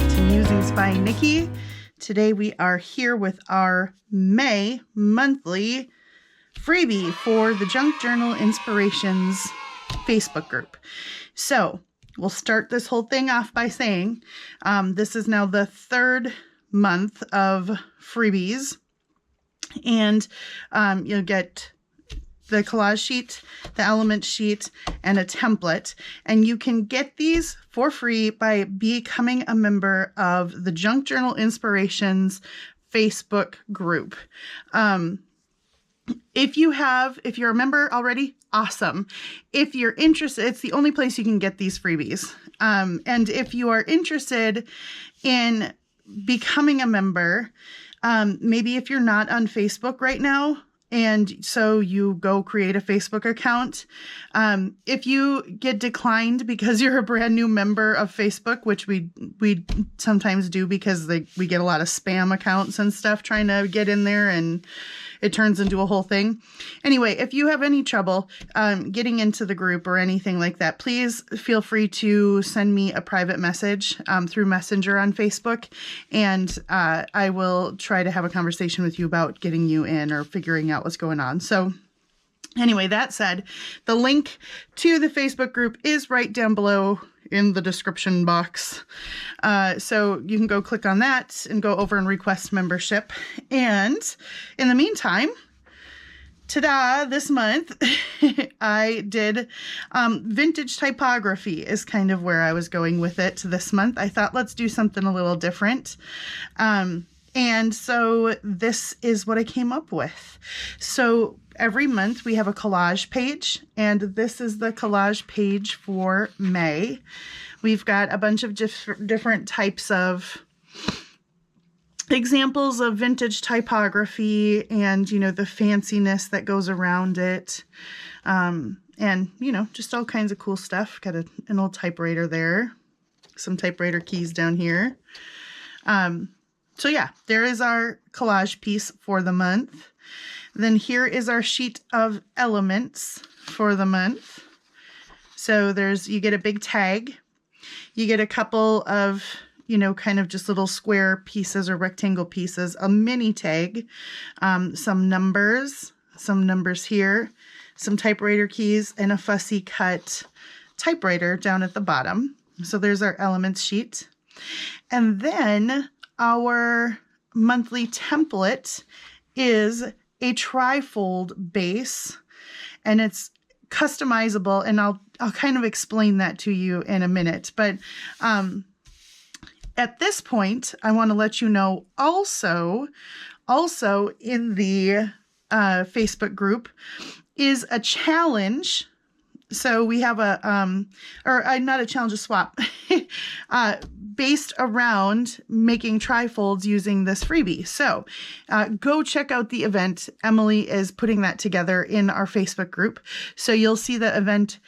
back to Musings by Nikki. Today we are here with our May monthly freebie for the Junk Journal Inspirations Facebook group. So we'll start this whole thing off by saying this is now the third month of freebies, and you'll get the collage sheet, the element sheet, and a template. And you can get these for free by becoming a member of the Junk Journal Inspirations Facebook group. If you're a member already, awesome. If you're interested, it's the only place you can get these freebies. And if you are interested in becoming a member, maybe if you're not on Facebook right now, and so you go create a Facebook account. If you get declined because you're a brand new member of Facebook, which we sometimes do because we get a lot of spam accounts and stuff trying to get in there, and it turns into a whole thing. Anyway, if you have any trouble getting into the group or anything like that, please feel free to send me a private message through Messenger on Facebook, and I will try to have a conversation with you about getting you in or figuring out what's going on. So anyway, that said, the link to the Facebook group is right down below in the description box. So you can go click on that and go over and request membership. And in the meantime, ta-da, this month I did vintage typography is kind of where I was going with it this month. I thought, let's do something a little different. And so this is what I came up with. So every month we have a collage page, and this is the collage page for May. We've got a bunch of different types of examples of vintage typography and, the fanciness that goes around it. And, just all kinds of cool stuff. Got an old typewriter there, some typewriter keys down here. So yeah, there is our collage piece for the month. Then here is our sheet of elements for the month. So you get a big tag. You get a couple of, kind of just little square pieces or rectangle pieces, a mini tag, some numbers here, some typewriter keys, and a fussy cut typewriter down at the bottom. So there's our elements sheet. And then our monthly template is a Trifold Base, and it's customizable, and I'll kind of explain that to you in a minute. But at this point, I want to let you know also in the Facebook group is a challenge. So we have not a challenge, a swap, based around making trifolds using this freebie. So go check out the event. Emily is putting that together in our Facebook group. So you'll see the event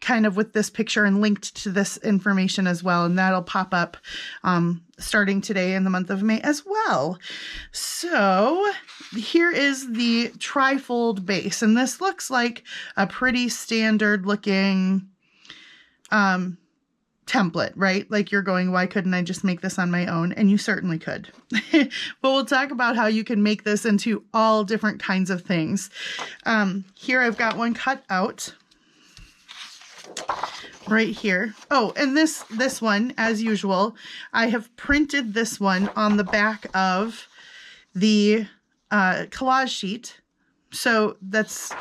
kind of with this picture and linked to this information as well. And that'll pop up starting today in the month of May as well. So here is the Trifold Base. And this looks like a pretty standard looking template, right? Like you're going, why couldn't I just make this on my own? And you certainly could. But we'll talk about how you can make this into all different kinds of things. Here I've got one cut out right here. Oh, and this one, as usual, I have printed this one on the back of the collage sheet. So that's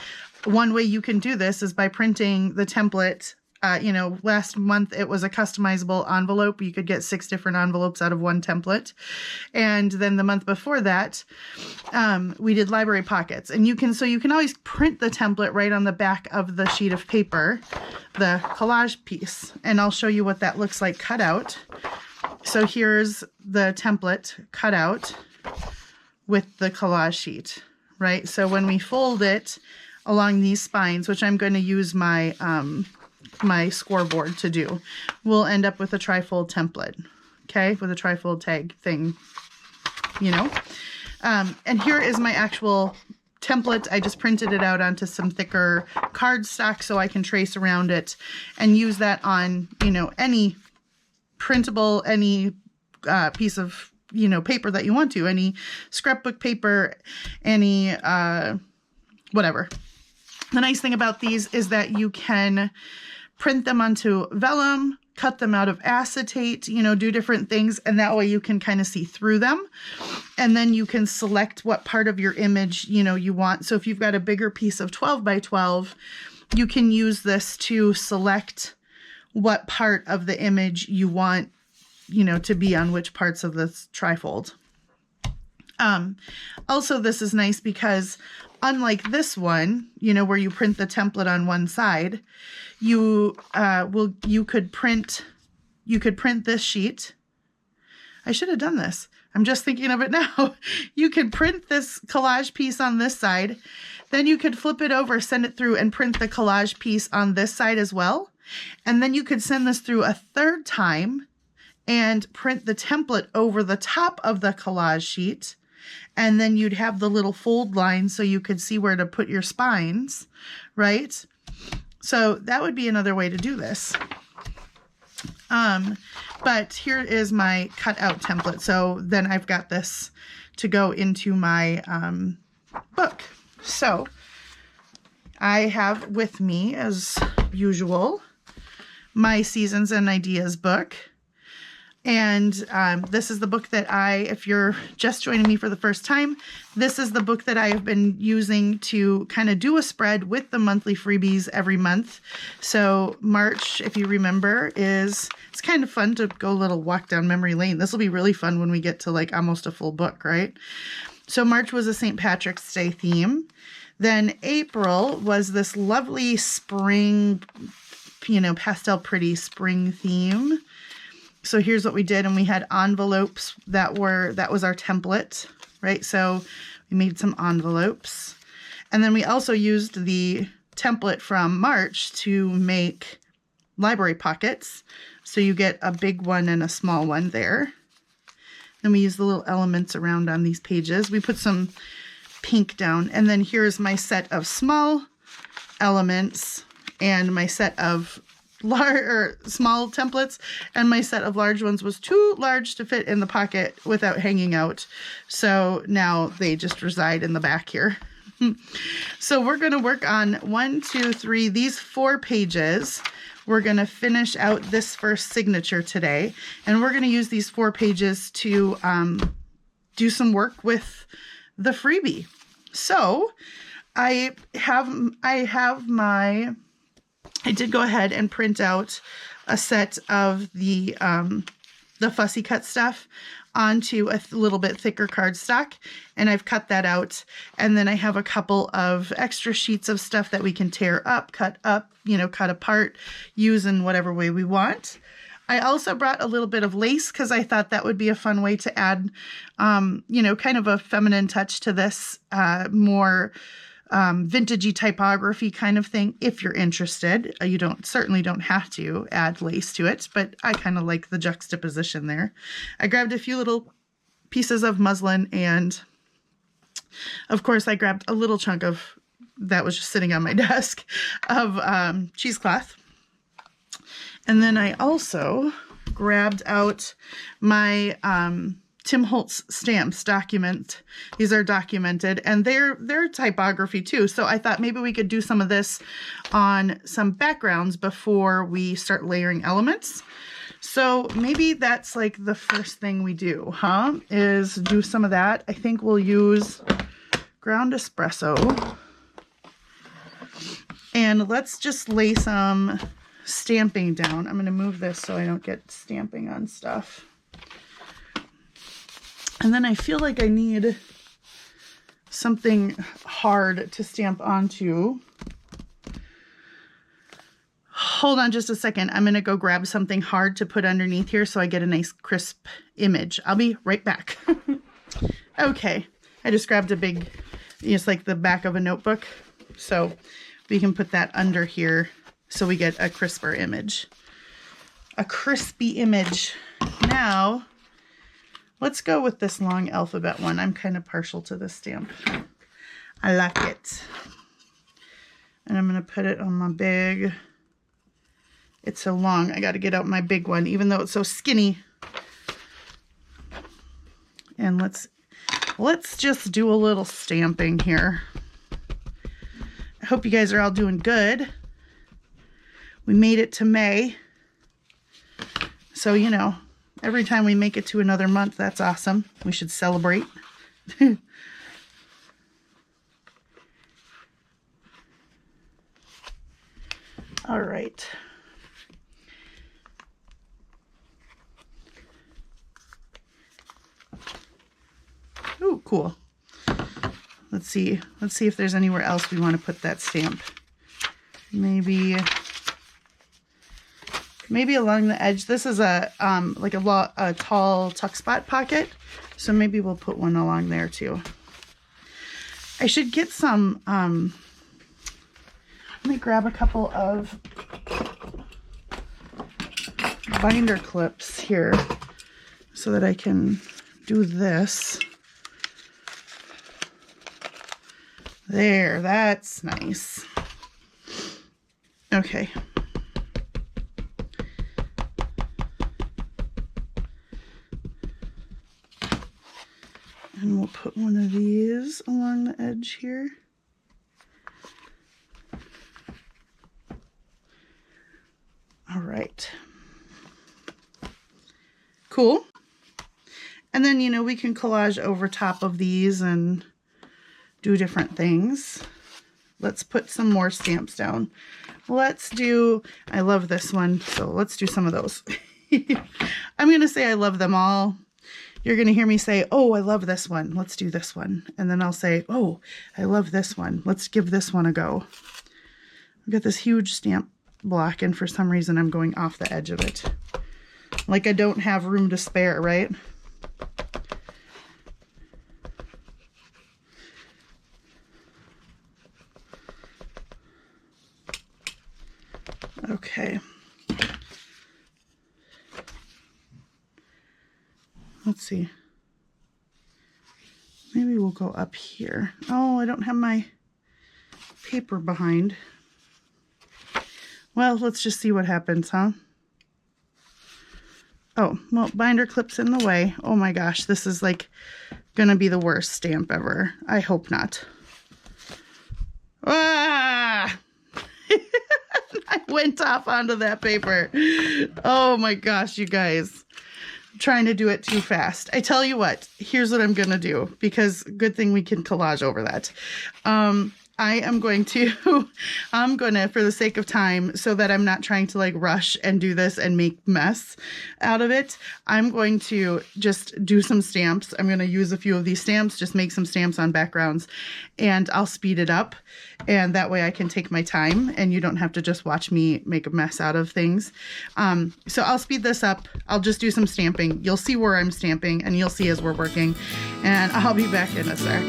one way you can do this, is by printing the template. Last month it was a customizable envelope. You could get 6 different envelopes out of one template. And then the month before that, we did library pockets. And you can always print the template right on the back of the sheet of paper, the collage piece. And I'll show you what that looks like cut out. So here's the template cut out with the collage sheet, right? So when we fold it along these spines, which I'm going to use my scoreboard to do, we'll end up with a trifold template, okay, with a trifold tag thing, and here is my actual template. I just printed it out onto some thicker cardstock so I can trace around it and use that on, any printable, any piece of, you know, paper that you want to, any scrapbook paper, any whatever. The nice thing about these is that you can print them onto vellum, cut them out of acetate, you know, do different things, and that way you can kind of see through them. And then you can select what part of your image, you know, you want. So if you've got a bigger piece of 12 by 12, you can use this to select what part of the image you want, you know, to be on which parts of this trifold. Also, this is nice because unlike this one, you know, where you print the template on one side, you could print this sheet. I should have done this. I'm just thinking of it now. You could print this collage piece on this side, then you could flip it over, send it through, and print the collage piece on this side as well. And then you could send this through a third time and print the template over the top of the collage sheet. And then you'd have the little fold line so you could see where to put your spines, right? So that would be another way to do this. But here is my cutout template. So then I've got this to go into my book. So I have with me, as usual, my Seasons and Ideas book. And this is the book that if you're just joining me for the first time, this is the book that I have been using to kind of do a spread with the monthly freebies every month. So March, if you remember, it's kind of fun to go a little walk down memory lane. This will be really fun when we get to like almost a full book, right? So March was a St. Patrick's Day theme. Then April was this lovely spring, you know, pastel pretty spring theme. So here's what we did, and we had envelopes that was our template, right? So we made some envelopes. And then we also used the template from March to make library pockets. So you get a big one and a small one there. Then we use the little elements around on these pages. We put some pink down. And then here's my set of small elements and my set of small templates, and my set of large ones was too large to fit in the pocket without hanging out. So now they just reside in the back here. So we're going to work on 1, 2, 3, these 4 pages. We're going to finish out this first signature today, and we're going to use these 4 pages to do some work with the freebie. So I did go ahead and print out a set of the fussy cut stuff onto a little bit thicker cardstock, and I've cut that out. And then I have a couple of extra sheets of stuff that we can tear up, cut apart, use in whatever way we want. I also brought a little bit of lace because I thought that would be a fun way to add, kind of a feminine touch to this, more vintagey typography kind of thing. If you're interested, you certainly don't have to add lace to it, but I kind of like the juxtaposition there. I grabbed a few little pieces of muslin, and of course I grabbed a little chunk of that was just sitting on my desk of cheesecloth. And then I also grabbed out my Tim Holtz stamps document. These are documented, and they're typography too. So I thought maybe we could do some of this on some backgrounds before we start layering elements. So maybe that's like the first thing we do, is do some of that. I think we'll use ground espresso. And let's just lay some stamping down. I'm going to move this so I don't get stamping on stuff. And then I feel like I need something hard to stamp onto. Hold on just a second. I'm going to go grab something hard to put underneath here so I get a nice crisp image. I'll be right back. Okay. I just grabbed a big, it's like the back of a notebook. So we can put that under here so we get a crisper image. A crispy image. Now, let's go with this long alphabet one. I'm kind of partial to this stamp. I like it. And I'm going to put it on my big it's so long. I got to get out my big one, even though it's so skinny. And let's just do a little stamping here. I hope you guys are all doing good. We made it to May. So, you know, every time we make it to another month, that's awesome. We should celebrate. All right. Oh, cool. Let's see if there's anywhere else we want to put that stamp. Maybe along the edge. This is a tall tuck spot pocket, so maybe we'll put one along there too. I should get some let me grab a couple of binder clips here so that I can do this. There, that's nice. Okay. And we'll put one of these along the edge here. All right. Cool. And then, you know, we can collage over top of these and do different things. Let's put some more stamps down. Let's do, I love this one, so let's do some of those. I'm going to say I love them all. You're going to hear me say, oh, I love this one. Let's do this one. And then I'll say, oh, I love this one. Let's give this one a go. I've got this huge stamp block, and for some reason I'm going off the edge of it. Like I don't have room to spare, right? Okay. Let's see. Maybe we'll go up here. Oh, I don't have my paper behind. Well, let's just see what happens, huh? Oh, well, binder clips in the way. Oh my gosh, this is like gonna be the worst stamp ever. I hope not. Ah! I went off onto that paper. Oh my gosh, you guys. I'm trying to do it too fast. I tell you what, here's what I'm gonna do, because good thing we can collage over that. I'm going to, for the sake of time, so that I'm not trying to like rush and do this and make mess out of it, I'm going to just do some stamps. I'm going to use a few of these stamps, just make some stamps on backgrounds, and I'll speed it up. And that way I can take my time and you don't have to just watch me make a mess out of things. So I'll speed this up. I'll just do some stamping. You'll see where I'm stamping and you'll see as we're working, and I'll be back in a sec.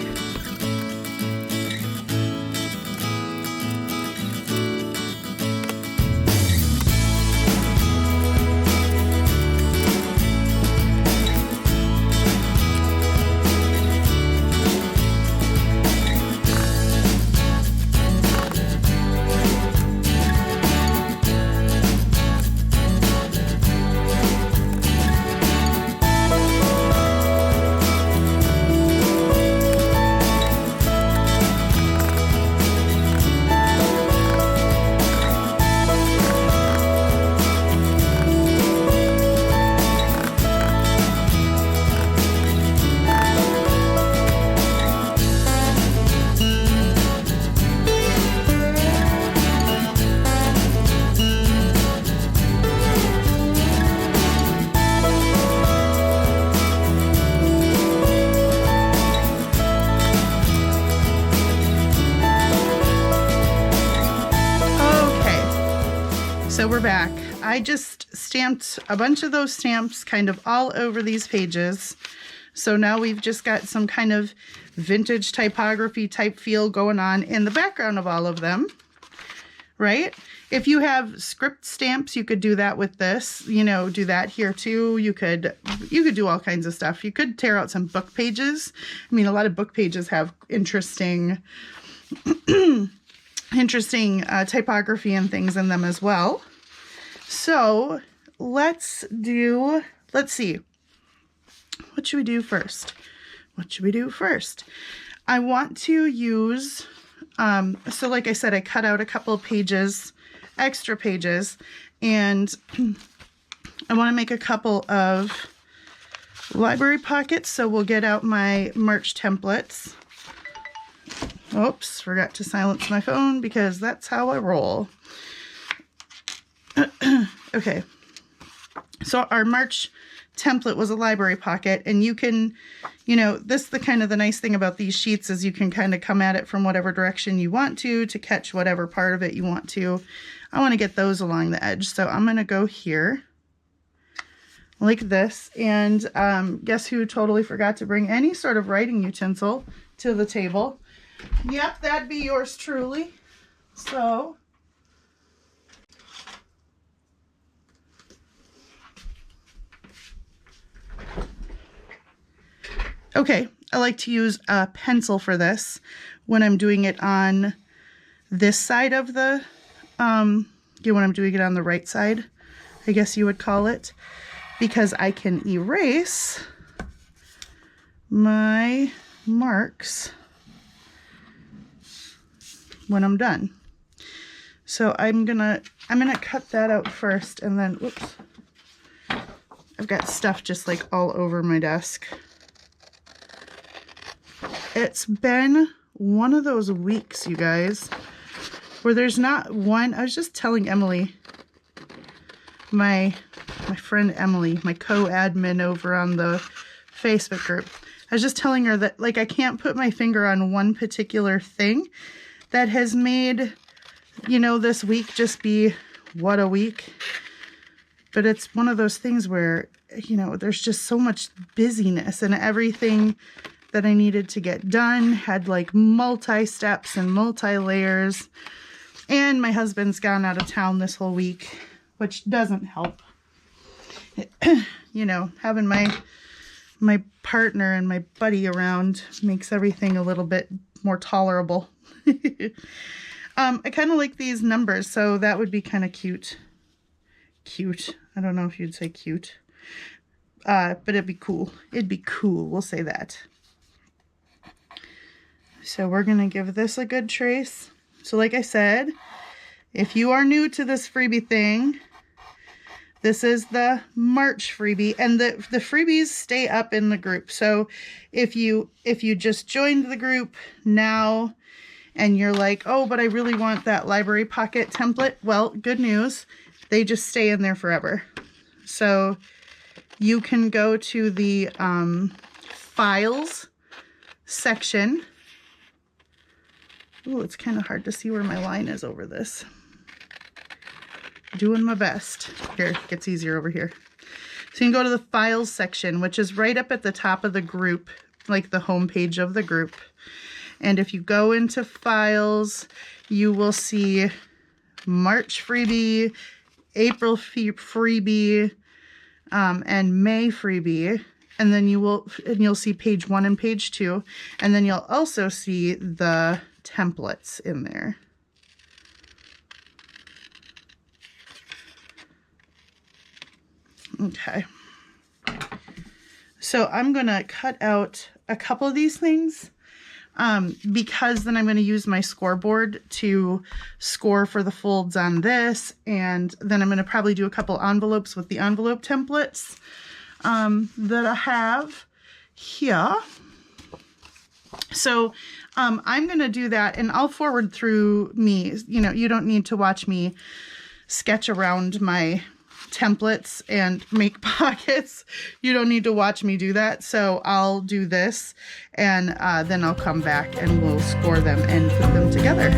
So we're back. I just stamped a bunch of those stamps kind of all over these pages. So now we've just got some kind of vintage typography type feel going on in the background of all of them, right? If you have script stamps, you could do that with this, you know, do that here too. You could do all kinds of stuff. You could tear out some book pages. I mean, a lot of book pages have interesting typography and things in them as well. So let's see. What should we do first? I want to use, so like I said, I cut out a couple of pages, extra pages, and I want to make a couple of library pockets. So we'll get out my March templates. Oops, forgot to silence my phone because that's how I roll. Okay, so our March template was a library pocket, and you can, this the nice thing about these sheets is you can kind of come at it from whatever direction you want to catch whatever part of it you want to. I want to get those along the edge, so I'm going to go here like this, and guess who totally forgot to bring any sort of writing utensil to the table? Yep, that'd be yours truly. So okay, I like to use a pencil for this when I'm doing it on this side of the, when I'm doing it on the right side, I guess you would call it, because I can erase my marks when I'm done. So I'm gonna cut that out first, and then, whoops, I've got stuff just like all over my desk. It's been one of those weeks, you guys, where there's not one. I was just telling Emily, my friend Emily, my co-admin over on the Facebook group, I was just telling her that, like, I can't put my finger on one particular thing that has made, this week just be what a week. But it's one of those things where, there's just so much busyness, and everything that I needed to get done had like multi-steps and multi-layers. And my husband's gone out of town this whole week, which doesn't help. Having my partner and my buddy around makes everything a little bit more tolerable. I kind of like these numbers, so that would be kind of cute. I don't know if you'd say cute, but it'd be cool. We'll say that. So we're going to give this a good trace. So like I said, if you are new to this freebie thing, this is the March freebie, and the freebies stay up in the group. So if you just joined the group now and you're like, oh, but I really want that library pocket template, well, good news, they just stay in there forever. So you can go to the files section. Ooh, it's kind of hard to see where my line is over this. Doing my best. Here, it gets easier over here. So you can go to the files section, which is right up at the top of the group, like the home page of the group. And if you go into files, you will see March freebie, April freebie, and May freebie. And then you'll see page 1 and page 2. And then you'll also see the templates in there. Okay. So I'm going to cut out a couple of these things because then I'm going to use my scoreboard to score for the folds on this. And then I'm going to probably do a couple envelopes with the envelope templates that I have here. So I'm going to do that, and I'll forward through me. You don't need to watch me sketch around my templates and make pockets. You don't need to watch me do that. So I'll do this, and then I'll come back and we'll score them and put them together.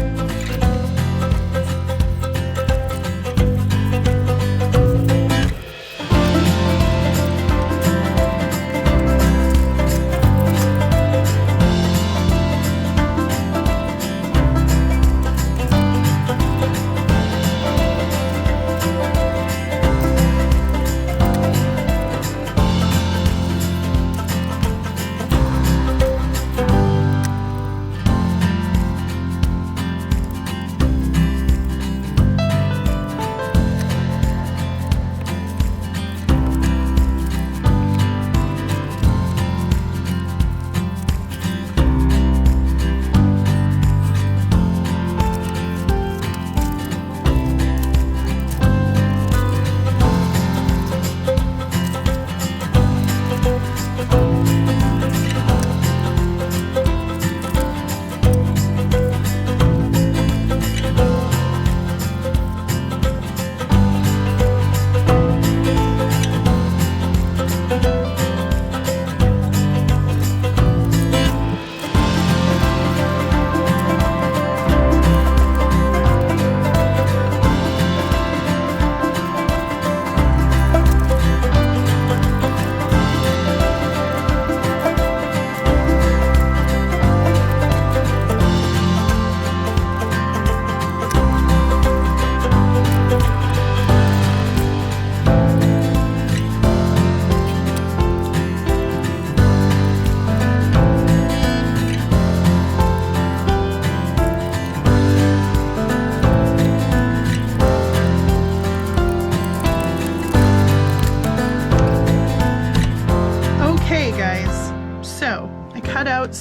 Okay guys, so I cut out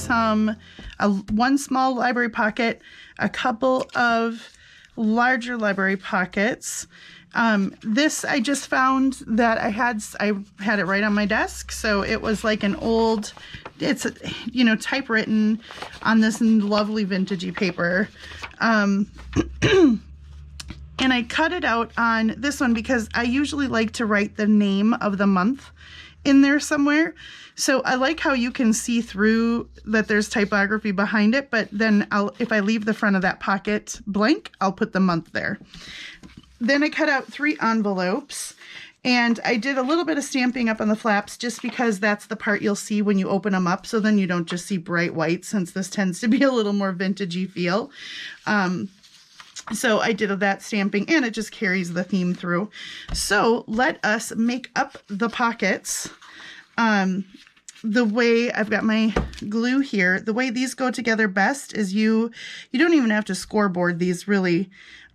one small library pocket, a couple of larger library pockets. This I just found that I had it right on my desk, so it was like an old, it's typewritten on this lovely vintagey paper. And I cut it out on this one because I usually like to write the name of the month in there somewhere. So I like how you can see through that there's typography behind it, but then if I leave the front of that pocket blank, I'll put the month there. Then I cut out 3 envelopes, and I did a little bit of stamping up on the flaps just because that's the part you'll see when you open them up, so then you don't just see bright white, since this tends to be a little more vintagey feel. So I did that stamping, and it just carries the theme through. So let us make up the pockets. The way I've got my glue here, the way these go together best is you don't even have to scoreboard these really.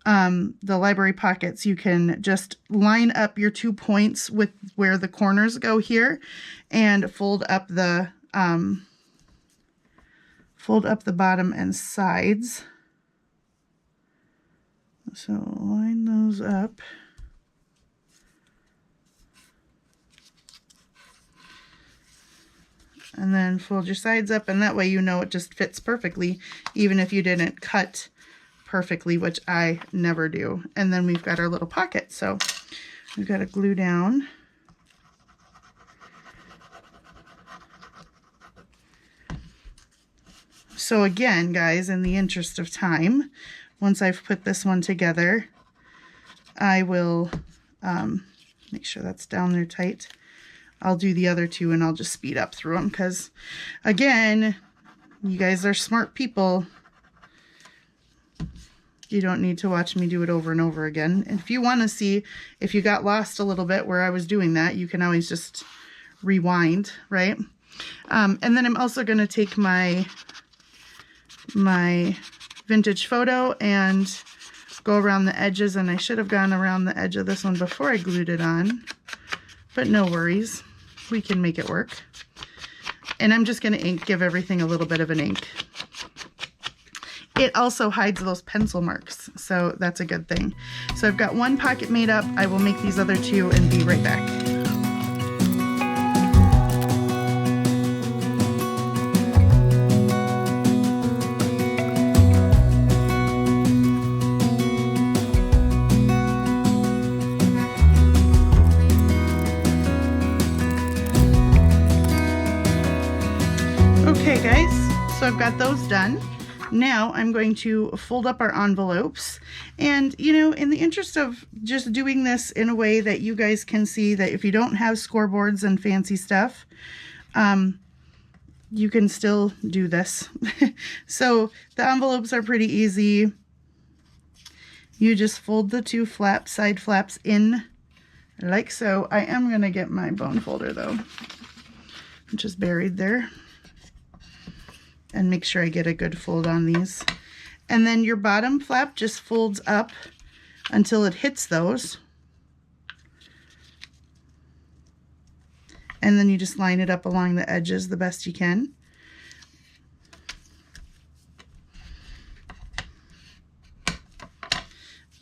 The library pockets, you can just line up your 2 points with where the corners go here and fold up the bottom and sides. So line those up. And then fold your sides up, and that way you know it just fits perfectly, even if you didn't cut perfectly, which I never do. And then we've got our little pocket. So we've got to glue down. So again, guys, in the interest of time, once I've put this one together, I will make sure that's down there tight. I'll do the other 2 and I'll just speed up through them because, again, you guys are smart people. You don't need to watch me do it over and over again. And if you want to see, if you got lost a little bit where I was doing that, you can always just rewind, right? And then I'm also going to take my vintage photo and go around the edges, and I should have gone around the edge of this one before I glued it on, but no worries. We can make it work. And I'm just going to give everything a little bit of an ink. It also hides those pencil marks, so that's a good thing. So I've got 1 pocket made up. I will make these other 2 and be right back. Okay guys, so I've got those done. Now I'm going to fold up our envelopes, and in the interest of just doing this in a way that you guys can see that if you don't have scoreboards and fancy stuff, you can still do this. So the envelopes are pretty easy. You just fold the 2 side flaps in like so. I am going to get my bone folder though, which is buried there, and make sure I get a good fold on these. And then your bottom flap just folds up until it hits those. And then you just line it up along the edges the best you can.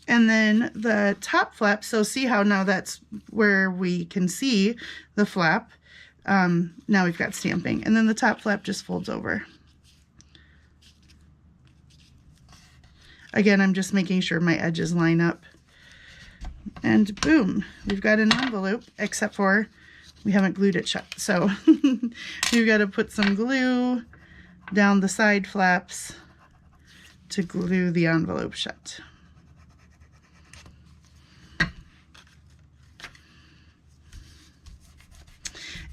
And then the top flap, so see how now that's where we can see the flap. Now we've got stamping. And then the top flap just folds over. Again, I'm just making sure my edges line up. And boom, we've got an envelope, except for we haven't glued it shut. So we've got to put some glue down the side flaps to glue the envelope shut.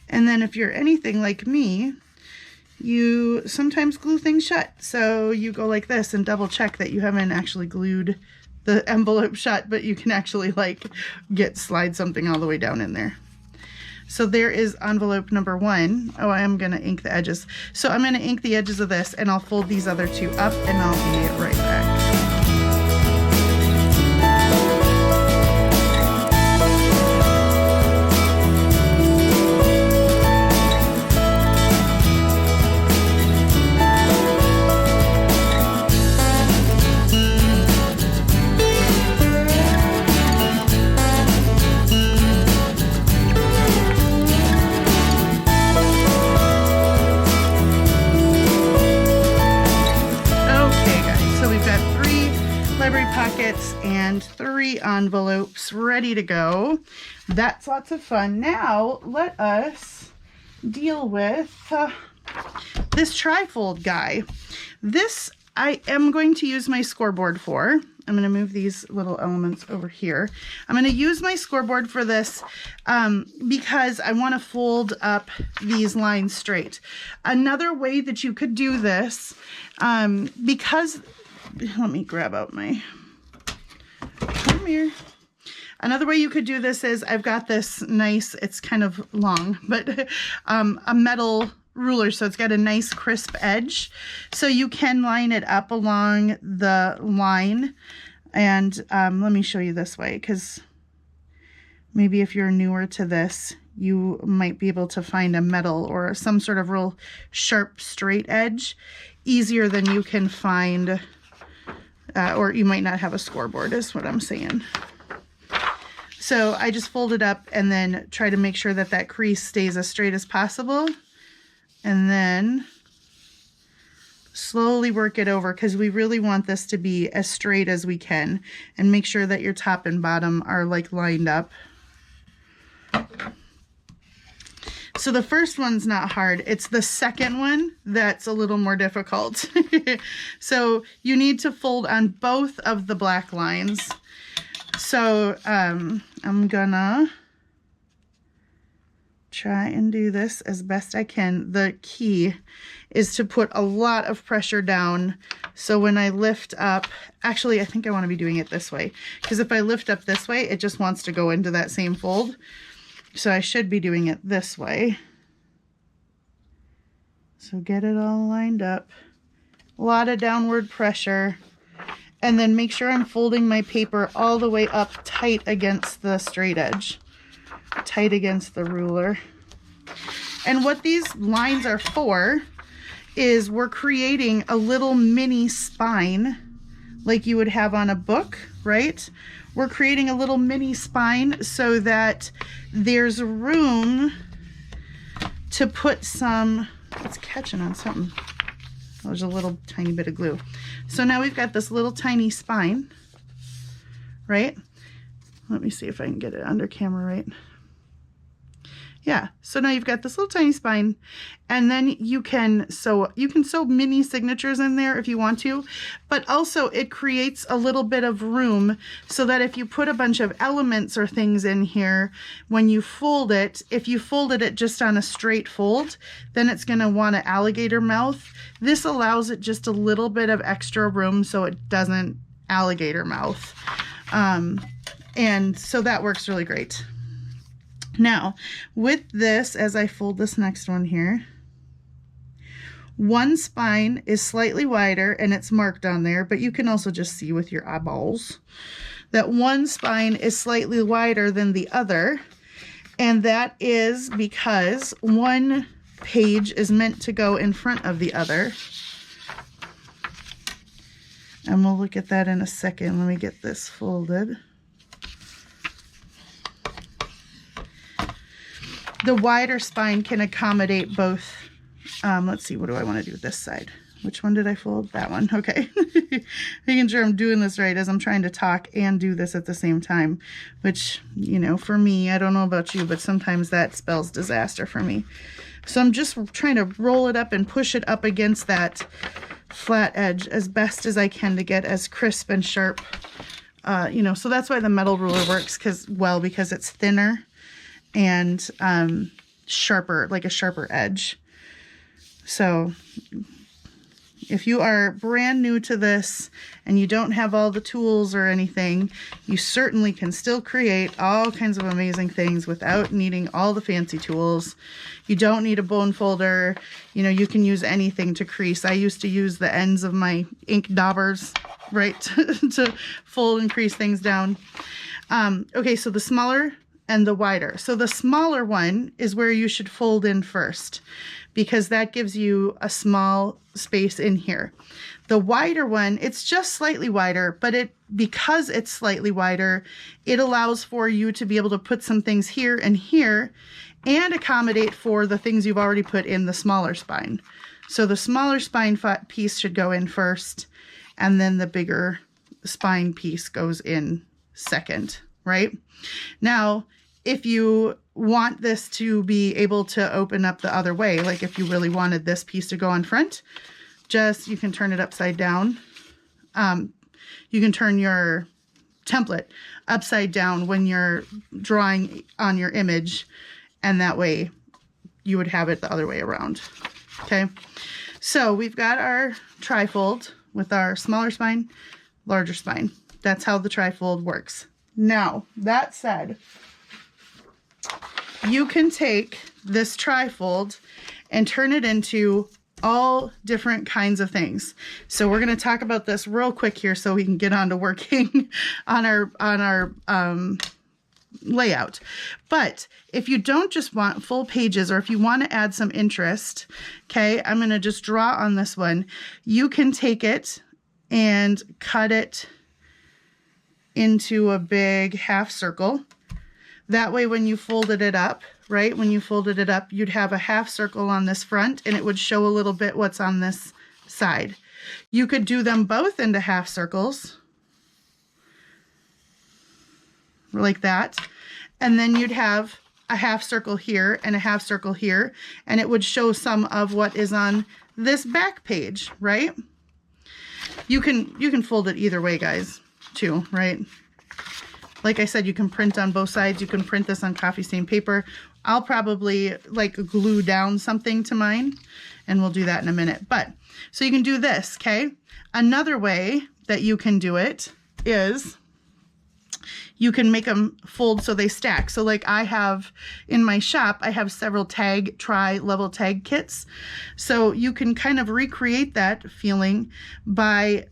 And then if you're anything like me, you sometimes glue things shut. So you go like this and double check that you haven't actually glued the envelope shut, but you can actually slide something all the way down in there. So there is envelope number 1. Oh, I am going to ink the edges. So I'm going to ink the edges of this, and I'll fold these other 2 up, and I'll be right back. pockets and 3 envelopes ready to go. That's lots of fun. Now let us deal with this trifold guy. This I am going to use my scoreboard for. I'm going to move these little elements over here. I'm going to use my scoreboard for this because I want to fold up these lines straight. Another way that you could do this, because, let me grab out my, come here. Another way you could do this is I've got this nice, it's kind of long, but a metal ruler, so it's got a nice crisp edge, so you can line it up along the line. And let me show you this way, because maybe if you're newer to this, you might be able to find a metal or some sort of real sharp straight edge easier than you can find, or you might not have a scoreboard, is what I'm saying. So I just fold it up and then try to make sure that that crease stays as straight as possible. And then slowly work it over, because we really want this to be as straight as we can, and make sure that your top and bottom are like lined up. So the first one's not hard. It's the second one that's a little more difficult. So you need to fold on both of the black lines. So I'm gonna try and do this as best I can. The key is to put a lot of pressure down, so when I lift up, actually I think I want to be doing it this way, because if I lift up this way, it just wants to go into that same fold. So I should be doing it this way. So get it all lined up, a lot of downward pressure, and then make sure I'm folding my paper all the way up tight against the straight edge, tight against the ruler. And what these lines are for is we're creating a little mini spine like you would have on a book, right? We're creating a little mini spine so that there's room to put some, it's catching on something. There's a little tiny bit of glue. So now we've got this little tiny spine, right? Let me see if I can get it under camera right. Yeah, so now you've got this little tiny spine, and then you can sew mini signatures in there if you want to, but also it creates a little bit of room so that if you put a bunch of elements or things in here, when you fold it, if you folded it just on a straight fold, then it's going to want an alligator mouth. This allows it just a little bit of extra room so it doesn't alligator mouth. And so that works really great. Now, with this, as I fold this next one here, one spine is slightly wider and it's marked on there, but you can also just see with your eyeballs that one spine is slightly wider than the other, and that is because one page is meant to go in front of the other. And we'll look at that in a second. Let me get this folded. The wider spine can accommodate both. Let's see, what do I want to do with this side? Which one did I fold? That one. Okay. Making sure I'm doing this right as I'm trying to talk and do this at the same time, which, you know, for me, I don't know about you, but sometimes that spells disaster for me. So I'm just trying to roll it up and push it up against that flat edge as best as I can to get as crisp and sharp, you know, so that's why the metal ruler works, because it's thinner and sharper, like a sharper edge. So if you are brand new to this and you don't have all the tools or anything, you certainly can still create all kinds of amazing things without needing all the fancy tools. You don't need a bone folder. You know, you can use anything to crease. I used to use the ends of my ink daubers, right, to fold and crease things down. Okay, so the smaller and the wider. So the smaller one is where you should fold in first, because that gives you a small space in here. The wider one, it's just slightly wider, but because it's slightly wider, it allows for you to be able to put some things here and accommodate for the things you've already put in the smaller spine. So the smaller spine piece should go in first, and then the bigger spine piece goes in second, right? Now, if you want this to be able to open up the other way, like if you really wanted this piece to go on front, you can turn it upside down. You can turn your template upside down when you're drawing on your image, and that way you would have it the other way around. Okay, so we've got our trifold with our smaller spine, larger spine. That's how the trifold works. Now, that said, you can take this trifold and turn it into all different kinds of things. So we're going to talk about this real quick here so we can get on to working on our layout. But if you don't just want full pages, or if you want to add some interest, okay, I'm going to just draw on this one. You can take it and cut it into a big half circle. That way, when you folded it up, right, when you folded it up, you'd have a half circle on this front, and it would show a little bit what's on this side. You could do them both into half circles, like that, and then you'd have a half circle here and a half circle here, and it would show some of what is on this back page, right? You can fold it either way, guys, too, right? Like I said, you can print on both sides. You can print this on coffee stain paper. I'll probably like glue down something to mine, and we'll do that in a minute. But so you can do this, okay? Another way that you can do it is you can make them fold so they stack. So like I have in my shop, I have several tri-level tag kits. So you can kind of recreate that feeling by,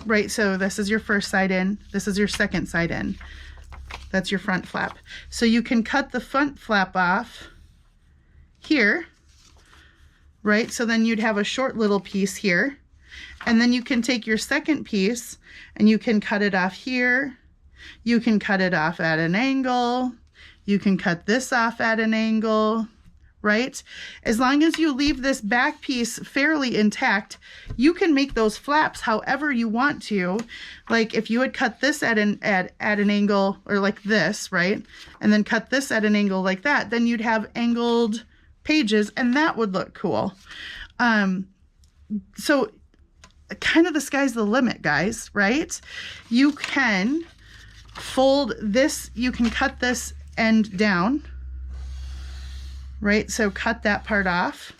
right, so this is your first side in, this is your second side in. That's your front flap. So you can cut the front flap off here, right? So then you'd have a short little piece here. And then you can take your second piece and you can cut it off here. You can cut it off at an angle. You can cut this off at an angle, right? As long as you leave this back piece fairly intact, you can make those flaps however you want to. Like if you had cut this at an angle, or like this, right? And then cut this at an angle like that, then you'd have angled pages, and that would look cool. So kind of the sky's the limit, guys, right? You can fold this, you can cut this end down, right? So cut that part off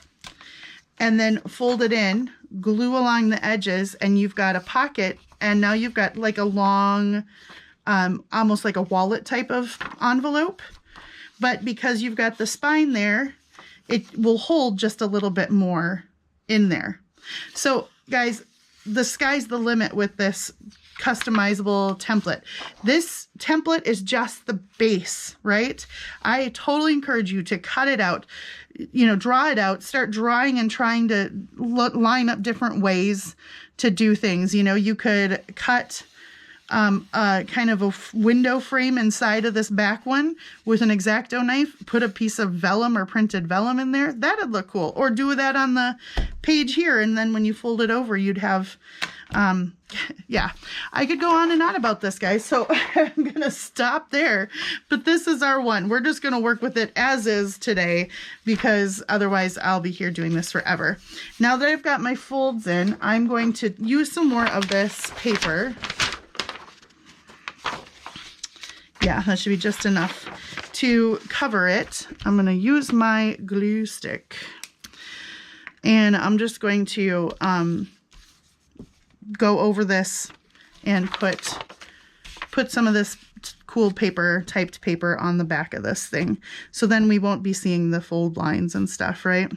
and then fold it in, glue along the edges, and you've got a pocket, and now you've got like a long, almost like a wallet type of envelope. But because you've got the spine there, it will hold just a little bit more in there. So guys, the sky's the limit with this customizable template. This template is just the base, right? I totally encourage you to cut it out, you know, draw it out, start drawing and trying to line up different ways to do things. You know, you could cut kind of a window frame inside of this back one with an X-Acto knife, put a piece of vellum or printed vellum in there. That'd look cool. Or do that on the page here, and then when you fold it over, you'd have yeah, I could go on and on about this, guys, so I'm gonna stop there. But this is our one. We're just gonna work with it as is today, because otherwise I'll be here doing this forever. Now that I've got my folds in, I'm going to use some more of this paper. Yeah, that should be just enough to cover it. I'm going to use my glue stick, and I'm just going to go over this and put some of this cool paper, typed paper, on the back of this thing. So then we won't be seeing the fold lines and stuff, right?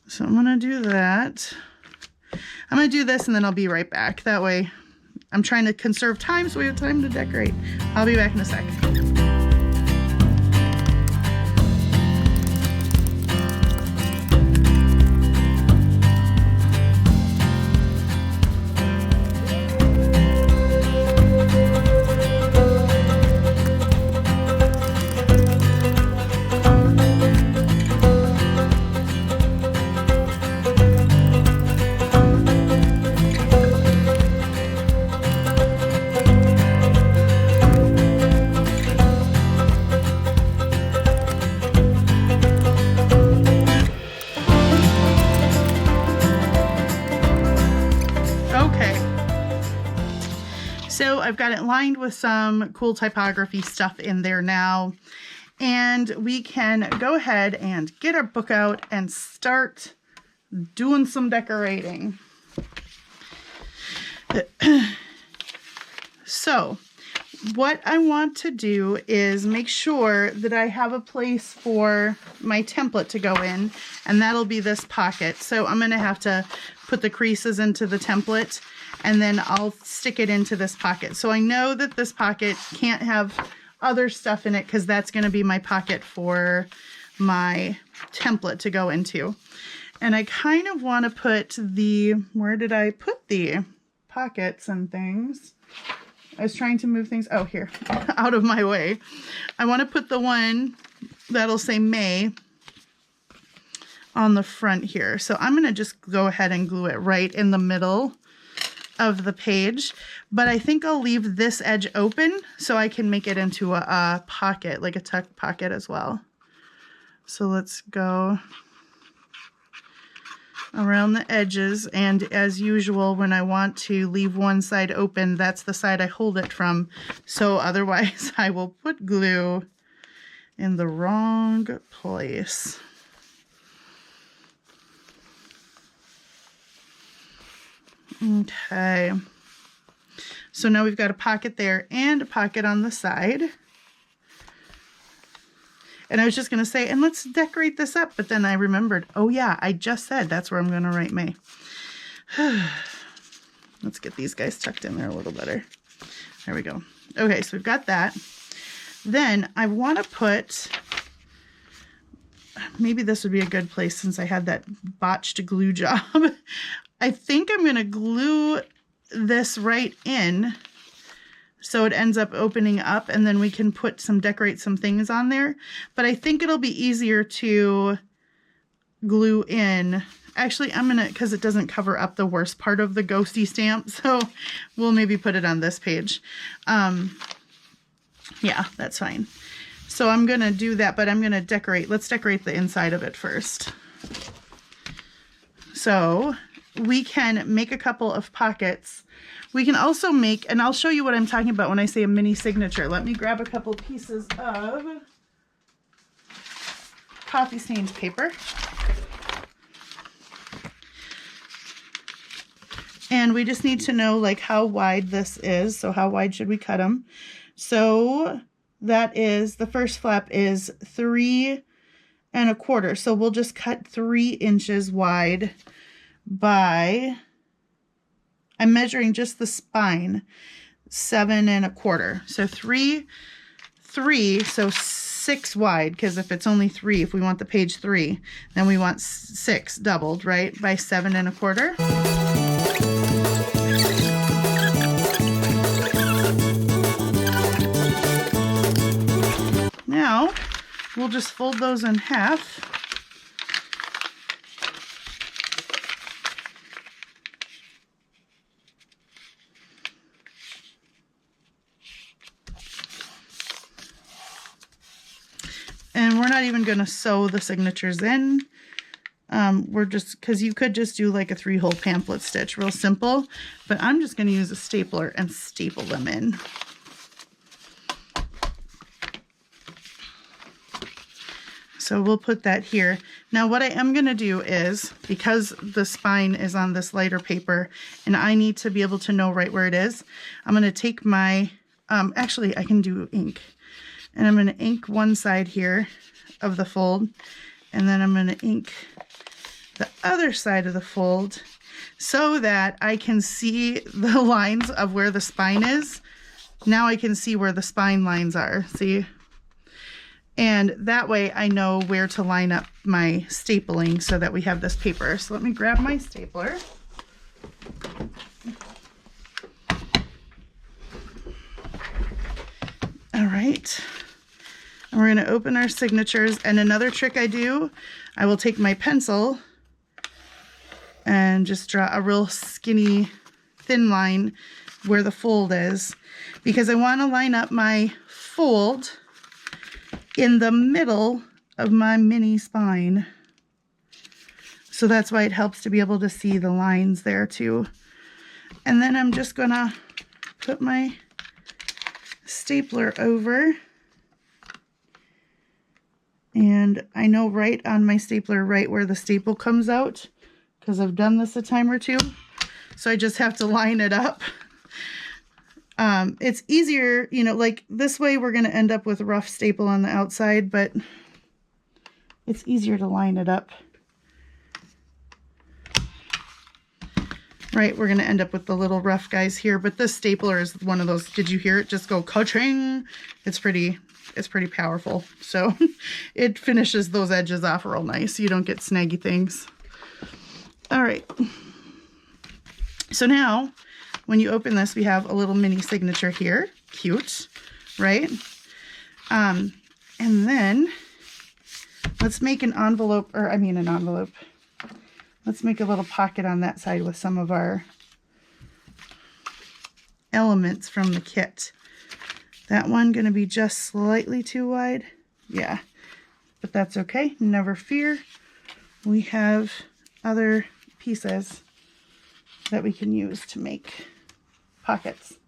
So I'm going to do that. I'm going to do this, and then I'll be right back. That way I'm trying to conserve time so we have time to decorate. I'll be back in a sec. I've got it lined with some cool typography stuff in there now. And we can go ahead and get our book out and start doing some decorating. So what I want to do is make sure that I have a place for my template to go in, and that'll be this pocket. So I'm going to have to put the creases into the template, and then I'll stick it into this pocket. So I know that this pocket can't have other stuff in it because that's going to be my pocket for my template to go into. And I kind of want to put the, where did I put the pockets and things? I was trying to move things, oh, here, out of my way. I want to put the one that'll say May on the front here. So I'm going to just go ahead and glue it right in the middle of the page. But I think I'll leave this edge open so I can make it into a pocket, like a tuck pocket as well. So let's go around the edges, and as usual, when I want to leave one side open, that's the side I hold it from, so otherwise I will put glue in the wrong place. Okay, so now we've got a pocket there and a pocket on the side. And I was just going to say, and let's decorate this up. But then I remembered, oh yeah, I just said that's where I'm going to write May. Let's get these guys tucked in there a little better. There we go. Okay, so we've got that. Then I want to put, maybe this would be a good place since I had that botched glue job. I think I'm going to glue this right in so it ends up opening up, and then we can decorate some things on there. But I think it'll be easier to glue in. Actually, I'm gonna, because it doesn't cover up the worst part of the ghosty stamp, so we'll maybe put it on this page. Yeah, that's fine. So I'm gonna do that, but I'm gonna decorate. Let's decorate the inside of it first. So we can make a couple of pockets. We can also make, and I'll show you what I'm talking about when I say a mini signature. Let me grab a couple pieces of coffee stained paper. And we just need to know like how wide this is. So how wide should we cut them? So that is, the first flap is 3 1/4. So we'll just cut 3 inches wide by, I'm measuring just the spine, 7 1/4. So 3, so 6 wide, because if it's only 3, if we want the page 3, then we want 6 doubled, right, by 7 1/4. Now, we'll just fold those in half. And we're not even going to sew the signatures in. We're just, because you could just do like a 3-hole pamphlet stitch, real simple. But I'm just going to use a stapler and staple them in. So we'll put that here. Now what I am going to do is, because the spine is on this lighter paper and I need to be able to know right where it is, I'm going to take my, actually I can do ink. And I'm going to ink one side here of the fold, and then I'm going to ink the other side of the fold so that I can see the lines of where the spine is. Now I can see where the spine lines are, see? And that way I know where to line up my stapling so that we have this paper. So let me grab my stapler. All right. And we're going to open our signatures. And another trick I do, I will take my pencil and just draw a real skinny, thin line where the fold is, because I want to line up my fold in the middle of my mini spine. So that's why it helps to be able to see the lines there too. And then I'm just going to put my stapler over. And I know right on my stapler, right where the staple comes out, because I've done this a time or two. So I just have to line it up. It's easier, you know, like this way we're going to end up with a rough staple on the outside, but it's easier to line it up. Right, we're going to end up with the little rough guys here, but this stapler is one of those, did you hear it just go ka-ching? It's pretty powerful. So it finishes those edges off real nice. You don't get snaggy things. All right. So now when you open this, we have a little mini signature here. Cute, right? And then let's make an envelope, or I mean an envelope. Let's make a little pocket on that side with some of our elements from the kit. That one going to be just slightly too wide. Yeah, but that's okay. Never fear. We have other pieces that we can use to make pockets.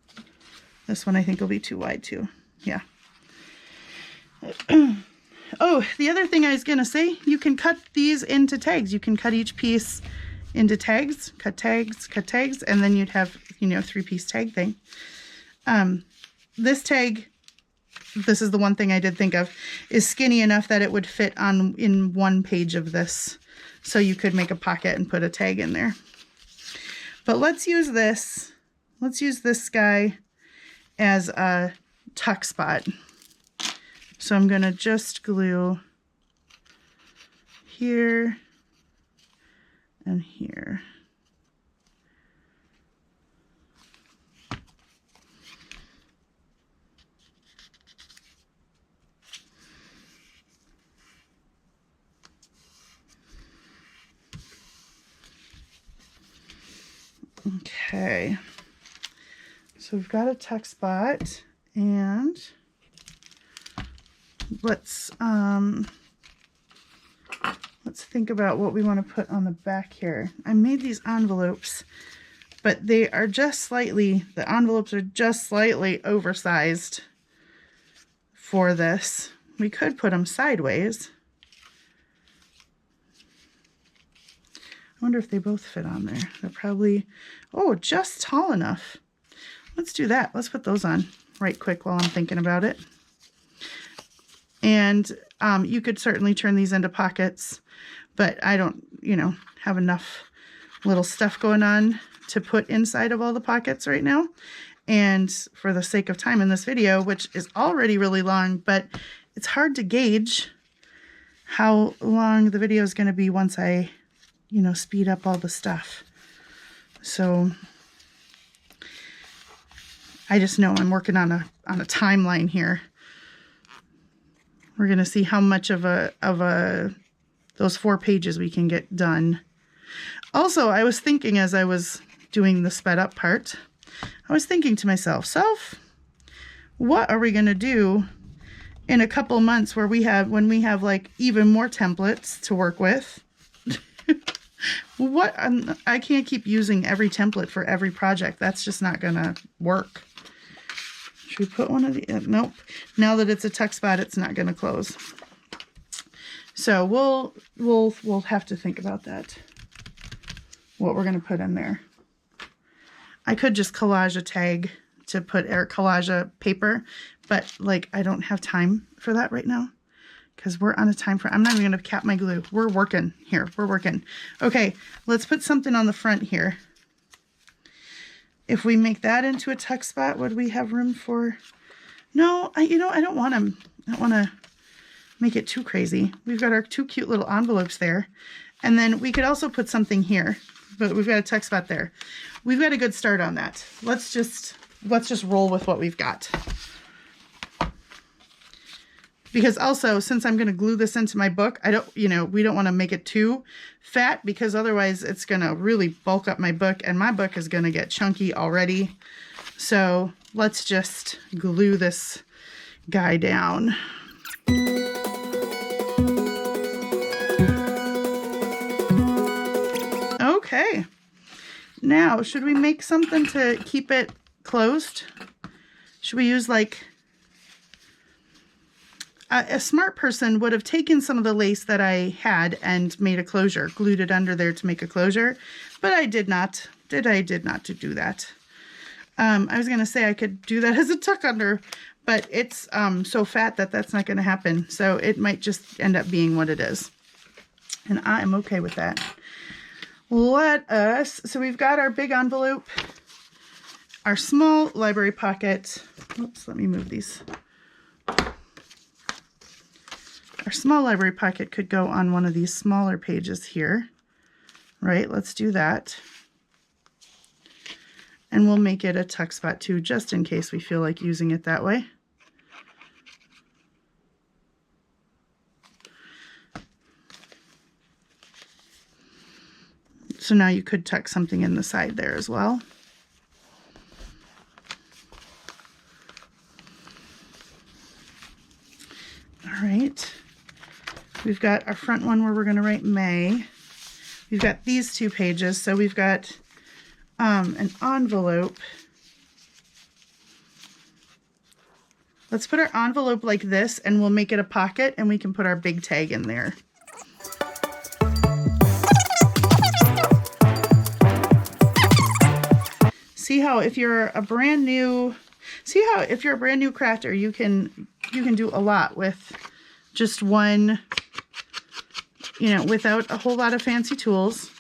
This one I think will be too wide too. Yeah. Oh, the other thing I was going to say, you can cut these into tags. You can cut each piece into tags, cut tags, and then you'd have, you know, 3-piece tag thing. This tag, this is the one thing I did think of, is skinny enough that it would fit on in one page of this. So you could make a pocket and put a tag in there. But let's use this. Let's use this guy as a tuck spot. So I'm going to just glue here and here. Okay. So we've got a tuck spot, and let's think about what we want to put on the back here. I made these envelopes, but they are just slightly, the envelopes are just slightly oversized for this. We could put them sideways. I wonder if they both fit on there. They're probably, oh, just tall enough. Let's do that. Let's put those on right quick while I'm thinking about it. And you could certainly turn these into pockets, but I don't, you know, have enough little stuff going on to put inside of all the pockets right now. And for the sake of time in this video, which is already really long, but it's hard to gauge how long the video is going to be once I, you know, speed up all the stuff. So I just know I'm working on a timeline here. We're going to see how much of those 4 pages we can get done. Also, I was thinking as I was doing the sped up part, I was thinking to myself, what are we going to do in a couple months when we have like even more templates to work with? I can't keep using every template for every project. That's just not going to work. Should we put one of the, nope. Now that it's a tuck spot, it's not going to close. So we'll have to think about that. What we're going to put in there. I could just collage a tag to put, or collage a paper, but like I don't have time for that right now because we're on a time frame. I'm not even going to cap my glue. We're working here. We're working. Okay, let's put something on the front here. If we make that into a tuck spot, would we have room for? No, I don't want to make it too crazy. We've got our 2 cute little envelopes there, and then we could also put something here. But we've got a tuck spot there. We've got a good start on that. Let's just roll with what we've got. Because also, since I'm going to glue this into my book, we don't want to make it too fat because otherwise it's going to really bulk up my book and my book is going to get chunky already. So let's just glue this guy down. Okay. Now, should we make something to keep it closed? Should we use like, a smart person would have taken some of the lace that I had and made a closure, glued it under there to make a closure, but I did not. I did not do that. I was going to say I could do that as a tuck under, but it's so fat that that's not going to happen. So it might just end up being what it is. And I am okay with that. So we've got our big envelope, our small library pocket. Oops, let me move these. Our small library pocket could go on one of these smaller pages here, right? Let's do that. And we'll make it a tuck spot too, just in case we feel like using it that way. So now you could tuck something in the side there as well. All right. We've got our front one where we're going to write May. We've got these 2 pages. So we've got an envelope. Let's put our envelope like this and we'll make it a pocket and we can put our big tag in there. See how if you're a brand new crafter, you can do a lot with just one, without a whole lot of fancy tools.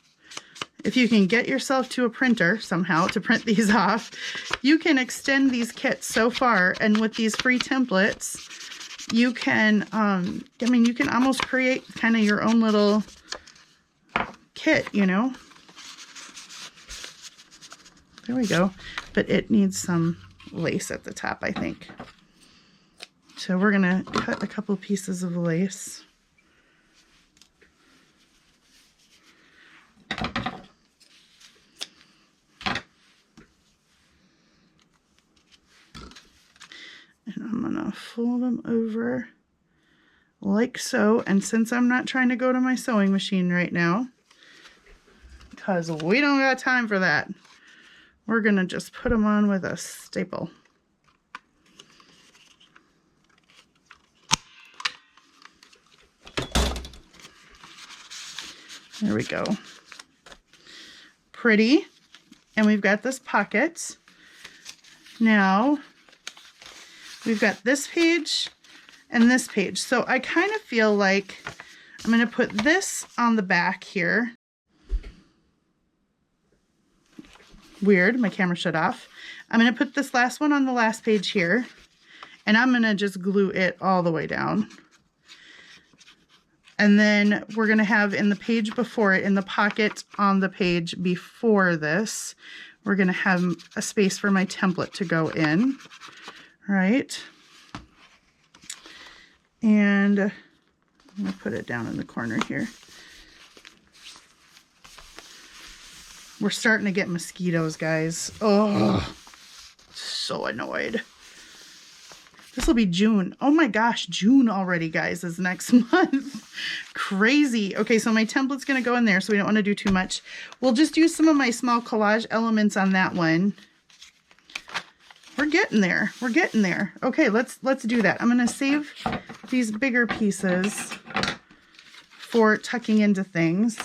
If you can get yourself to a printer somehow to print these off, you can extend these kits so far. And with these free templates, you can, you can almost create kind of your own little kit, There we go. But it needs some lace at the top, I think. So we're going to cut a couple pieces of lace. And I'm going to fold them over like so. And since I'm not trying to go to my sewing machine right now, because we don't got time for that, we're going to just put them on with a staple. There we go. Pretty. And we've got this pocket. Now, we've got this page and this page. So I kind of feel like I'm going to put this on the back here. Weird, my camera shut off. I'm going to put this last one on the last page here. And I'm going to just glue it all the way down. And then we're going to have in the page before it, in the pocket on the page before this, we're going to have a space for my template to go in, right? And I'm going to put it down in the corner here. We're starting to get mosquitoes, guys. Oh, so annoyed. This will be June. Oh my gosh, June already, guys, is next month. Crazy. Okay, so my template's going to go in there, so we don't want to do too much. We'll just use some of my small collage elements on that one. We're getting there. We're getting there. Okay, let's do that. I'm going to save these bigger pieces for tucking into things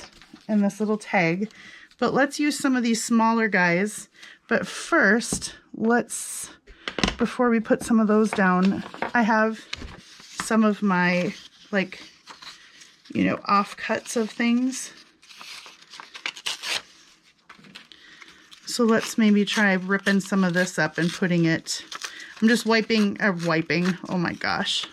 and this little tag. But let's use some of these smaller guys. But first, before we put some of those down, I have some of my, offcuts of things. So let's maybe try ripping some of this up and putting it, I'm just wiping, oh my gosh.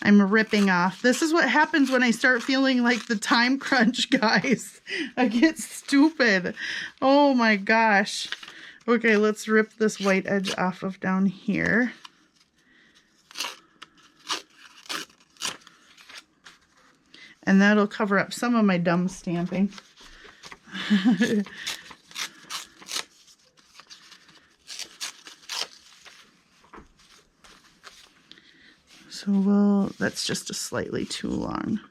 I'm ripping off. This is what happens when I start feeling like the time crunch, guys. I get stupid. Oh my gosh. Okay, let's rip this white edge off of down here. And that'll cover up some of my dumb stamping. So that's just a slightly too long.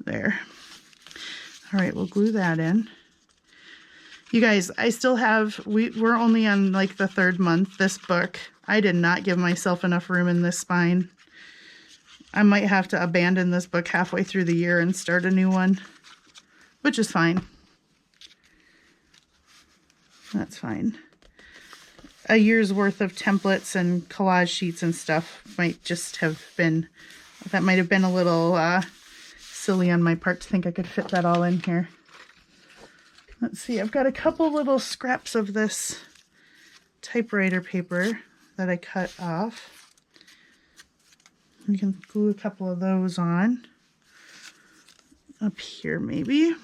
There. All right, we'll glue that in. You guys, I still have, we're only on like the 3rd month, this book. I did not give myself enough room in this spine. I might have to abandon this book halfway through the year and start a new one, which is fine. That's fine. A year's worth of templates and collage sheets and stuff might just have been, that might have been a little silly on my part to think I could fit that all in here. Let's see, I've got a couple little scraps of this typewriter paper that I cut off. We can glue a couple of those on. Up here maybe.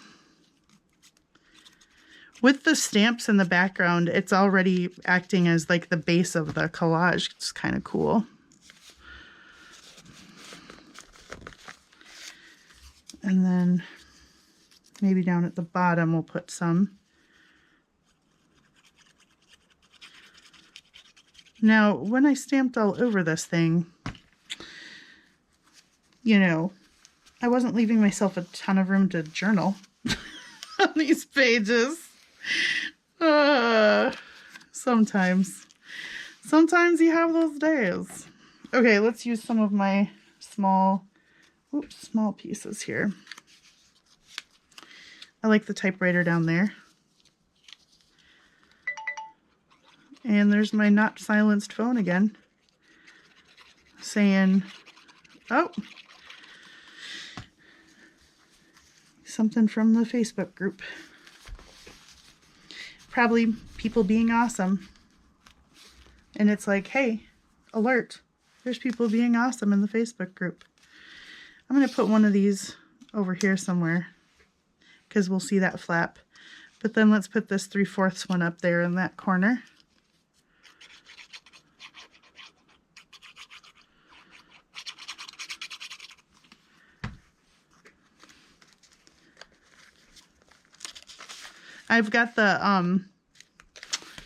With the stamps in the background, it's already acting as like the base of the collage. It's kind of cool. And then maybe down at the bottom we'll put some. Now, when I stamped all over this thing, you know, I wasn't leaving myself a ton of room to journal on these pages. Sometimes you have those days. Okay, let's use some of my small pieces here. I like the typewriter down there. And there's my not silenced phone again, saying, oh, something from the Facebook group. Probably people being awesome. And it's like, hey, alert, there's people being awesome in the Facebook group. I'm going to put one of these over here somewhere because we'll see that flap. But then let's put this 3/4 one up there in that corner. I've got the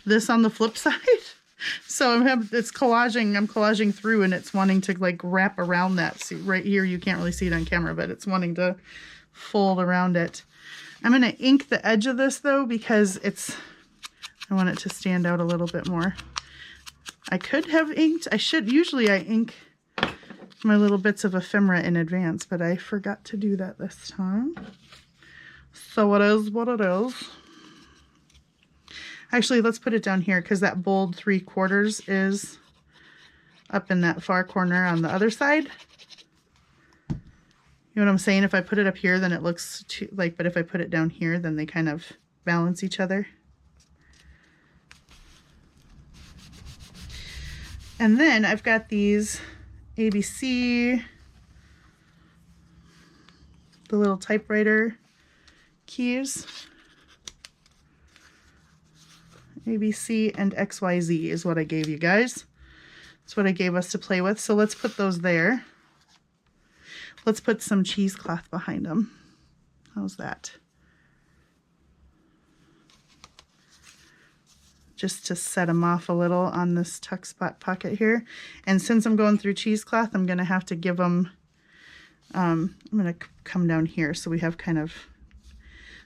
this on the flip side, so it's collaging. I'm collaging through, and it's wanting to like wrap around that. See right here, you can't really see it on camera, but it's wanting to fold around it. I'm going to ink the edge of this though because I want it to stand out a little bit more. I could have inked. Usually I ink my little bits of ephemera in advance, but I forgot to do that this time. So it is what it is. Actually, let's put it down here because that bold 3/4 is up in that far corner on the other side. You know what I'm saying? If I put it up here, then it looks too, like, but if I put it down here, then they kind of balance each other. And then I've got these ABC, the little typewriter keys. ABC and XYZ is what I gave you guys. That's what I gave us to play with. So let's put those there. Let's put some cheesecloth behind them. How's that? Just to set them off a little on this tuck spot pocket here. And since I'm going through cheesecloth, I'm going to have to give them, I'm going to come down here so we have kind of,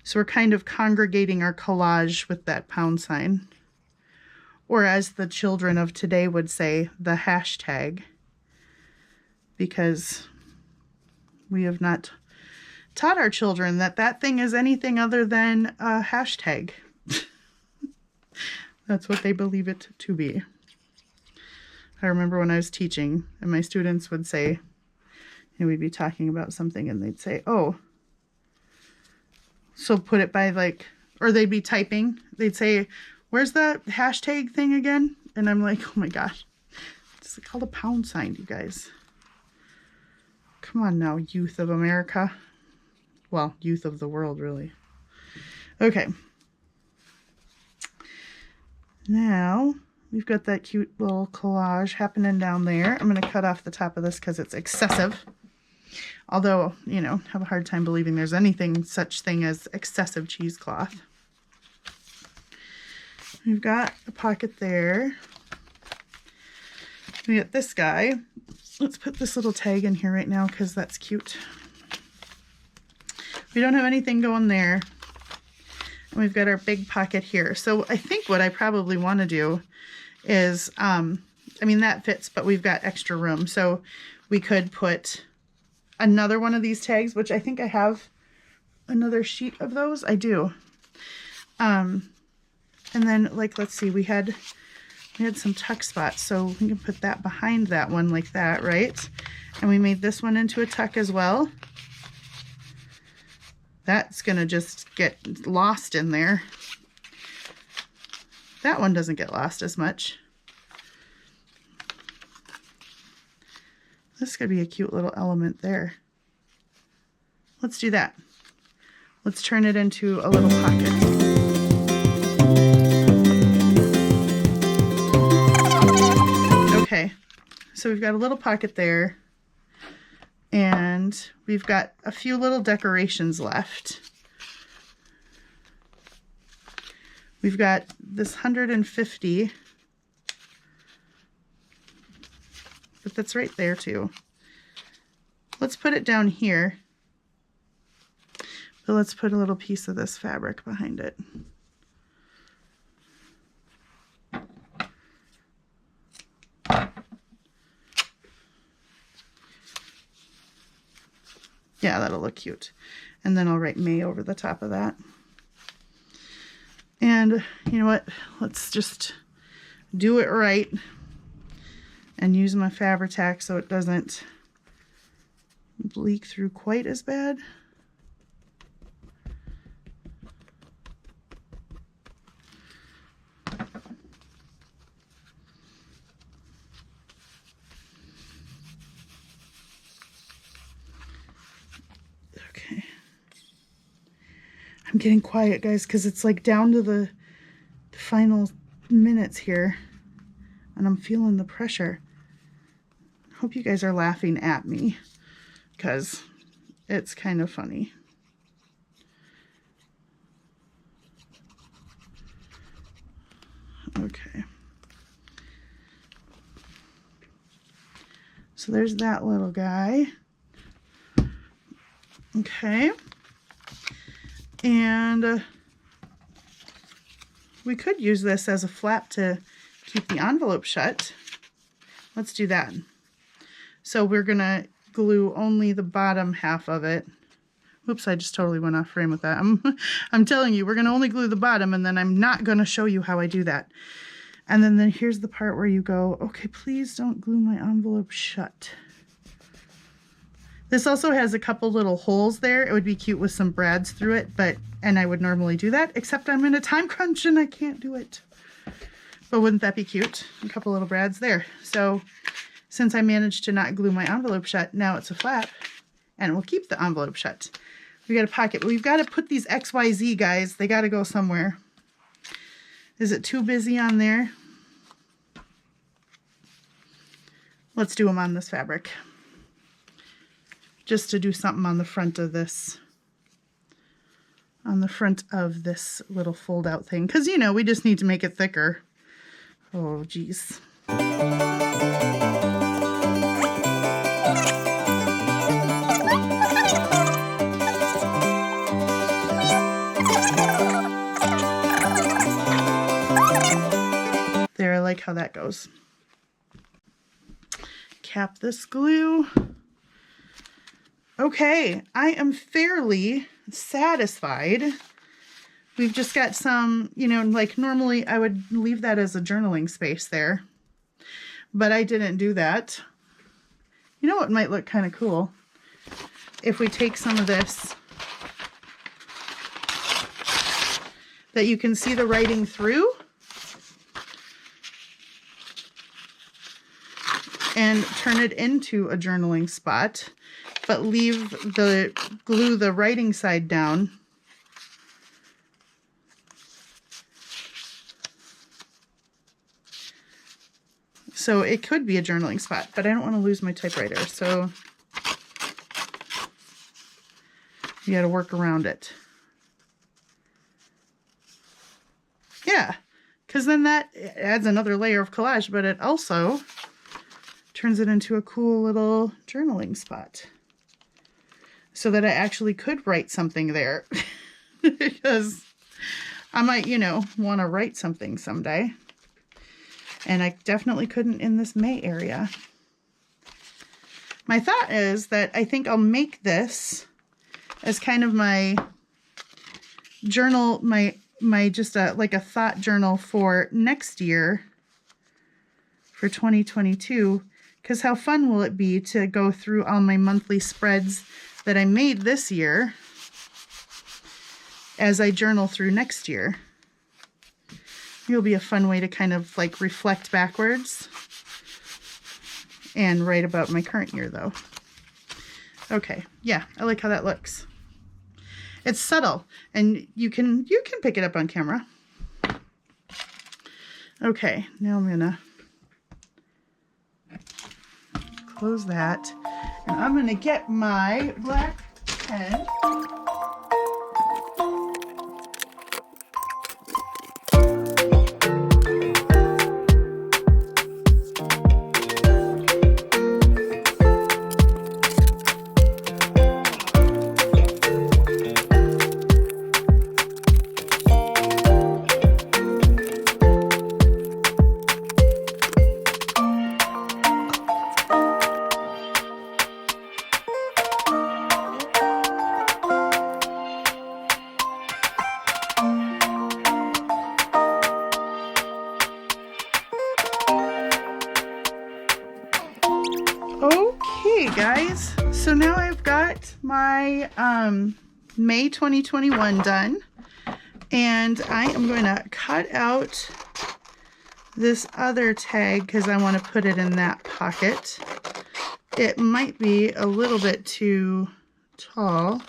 so we're kind of congregating our collage with that pound sign. Or as the children of today would say, the hashtag. Because we have not taught our children that that thing is anything other than a hashtag. That's what they believe it to be. I remember when I was teaching and my students would say, and we'd be talking about something and they'd say, oh, so put it by like, or they'd be typing. They'd say, where's that hashtag thing again? And I'm like, oh my gosh, it's called a pound sign, you guys. Come on now, youth of America. Well, youth of the world, really. Okay. Now, we've got that cute little collage happening down there. I'm going to cut off the top of this because it's excessive. Although, you know, have a hard time believing there's anything such thing as excessive cheesecloth. We've got a pocket there. We got this guy. Let's put this little tag in here right now because that's cute. We don't have anything going there. And we've got our big pocket here. So I think what I probably want to do is, I mean, that fits, but we've got extra room. So we could put another one of these tags, which I think I have another sheet of those. I do. And then, like, let's see, we had some tuck spots, so we can put that behind that one like that, right? And we made this one into a tuck as well. That's gonna just get lost in there. That one doesn't get lost as much. This could be a cute little element there. Let's do that. Let's turn it into a little pocket. Okay, so we've got a little pocket there, and we've got a few little decorations left. We've got this 150, but that's right there too. Let's put it down here, but let's put a little piece of this fabric behind it. Yeah, that'll look cute. And then I'll write May over the top of that. And you know what? Let's just do it right and use my Fabri-Tac so it doesn't bleed through quite as bad. Okay. I'm getting quiet, guys, because it's like down to the final minutes here, and I'm feeling the pressure. I hope you guys are laughing at me, because it's kind of funny. Okay. So there's that little guy. Okay. And we could use this as a flap to keep the envelope shut. Let's do that. So we're going to glue only the bottom half of it. Oops, I just totally went off frame with that. I'm telling you, we're going to only glue the bottom, and then I'm not going to show you how I do that. And then here's the part where you go, okay, please don't glue my envelope shut. This also has a couple little holes there. It would be cute with some brads through it, and I would normally do that, except I'm in a time crunch and I can't do it. But wouldn't that be cute? A couple little brads there. So since I managed to not glue my envelope shut, now it's a flap, and it will keep the envelope shut. We got a pocket, but we've got to put these XYZ, guys. They got to go somewhere. Is it too busy on there? Let's do them on this fabric. Just to do something on the front of this. On the front of this little fold out thing. Because, you know, we just need to make it thicker. Oh, geez. There, I like how that goes. Cap this glue. Okay, I am fairly satisfied. We've just got some, you know, like normally I would leave that as a journaling space there, but I didn't do that. You know what might look kind of cool? If we take some of this that you can see the writing through and turn it into a journaling spot, but glue the writing side down. So it could be a journaling spot, but I don't want to lose my typewriter, so you got to work around it. Yeah, because then that adds another layer of collage, but it also turns it into a cool little journaling spot. So that I actually could write something there. Because I might, you know, want to write something someday. And I definitely couldn't in this May area. My thought is that I think I'll make this as kind of my journal, my just like a thought journal for next year, for 2022. Because how fun will it be to go through all my monthly spreads that I made this year as I journal through next year. It'll be a fun way to kind of like reflect backwards and write about my current year though. Okay, yeah, I like how that looks. It's subtle and you can pick it up on camera. Okay, now I'm gonna close that and I'm gonna get my black pen. Okay guys, so now I've got my May 2021 done, and I am going to cut out this other tag because I want to put it in that pocket. It might be a little bit too tall,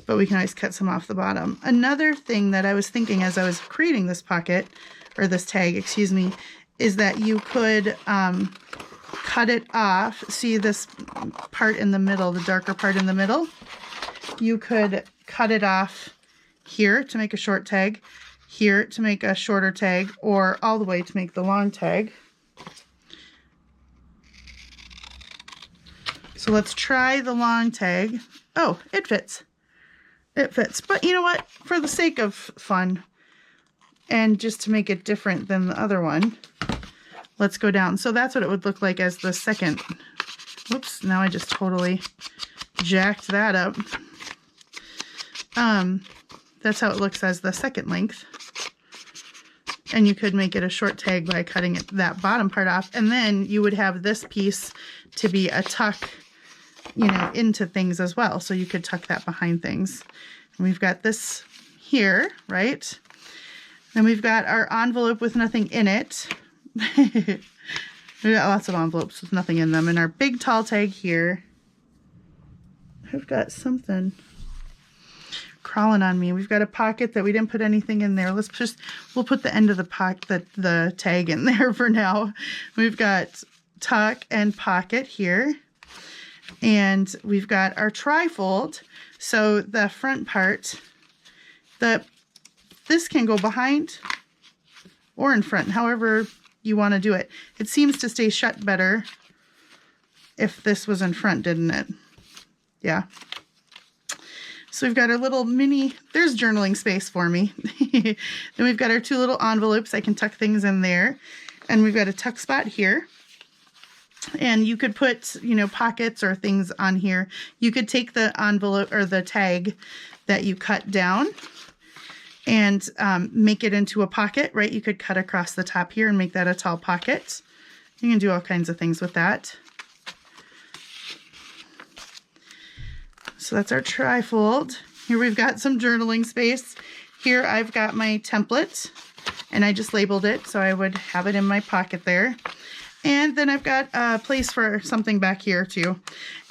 but we can always cut some off the bottom. Another thing that I was thinking as I was creating this pocket, or this tag, excuse me, is that you could cut it off. See this part in the middle, the darker part in the middle? You could cut it off here to make a short tag, here to make a shorter tag, or all the way to make the long tag. So let's try the long tag. Oh, it fits. It fits. But you know what? For the sake of fun and just to make it different than the other one, let's go down. So that's what it would look like as the second. Whoops, now I just totally jacked that up. That's how it looks as the second length. And you could make it a short tag by cutting that bottom part off. And then you would have this piece to be a tuck, you know, into things as well. So you could tuck that behind things. And we've got this here, right? Then we've got our envelope with nothing in it. We got lots of envelopes with nothing in them, and our big tall tag here. I've got something crawling on me. We've got a pocket that we didn't put anything in there. We'll put the end of the tag in there for now. We've got tuck and pocket here, and we've got our trifold. So the front part, this can go behind or in front, however you want to do it. It seems to stay shut better if this was in front, didn't it? Yeah. So we've got our little mini, there's journaling space for me. Then we've got our two little envelopes. I can tuck things in there. And we've got a tuck spot here. And you could put, you know, pockets or things on here. You could take the envelope or the tag that you cut down and make it into a pocket, right? You could cut across the top here and make that a tall pocket. You can do all kinds of things with that. So that's our trifold. Here we've got some journaling space. Here I've got my template, and I just labeled it so I would have it in my pocket there. And then I've got a place for something back here too.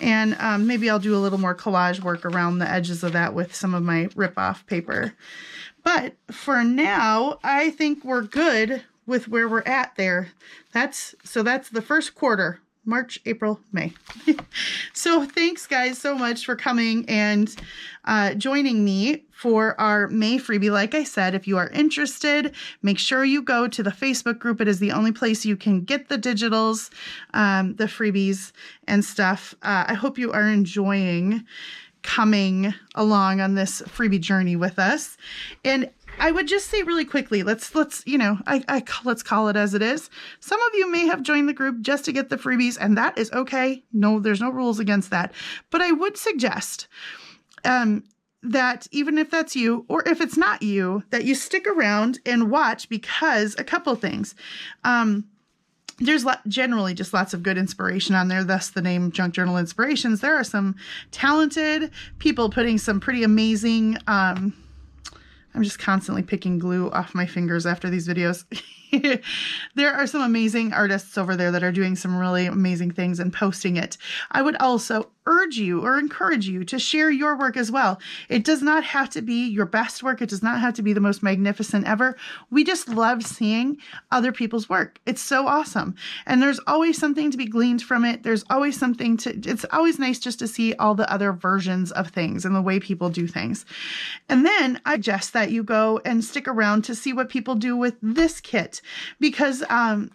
And maybe I'll do a little more collage work around the edges of that with some of my rip-off paper. But for now, I think we're good with where we're at there. That's the first quarter, March, April, May. So thanks guys so much for coming and joining me for our May freebie. Like I said, if you are interested, make sure you go to the Facebook group. It is the only place you can get the digitals, the freebies and stuff. I hope you are enjoying coming along on this freebie journey with us. And I would just say really quickly, let's let's call it as it is. Some of you may have joined the group just to get the freebies, and that is okay. No, there's no rules against that. But I would suggest that even if that's you, or if it's not you, that you stick around and watch, because a couple things. There's generally just lots of good inspiration on there, thus the name Junk Journal Inspirations. There are some talented people putting some pretty amazing, I'm just constantly picking glue off my fingers after these videos. There are some amazing artists over there that are doing some really amazing things and posting it. I would also urge you or encourage you to share your work as well. It does not have to be your best work. It does not have to be the most magnificent ever. We just love seeing other people's work. It's so awesome. And there's always something to be gleaned from it. There's always something it's always nice just to see all the other versions of things and the way people do things. And then I suggest that you go and stick around to see what people do with this kit, because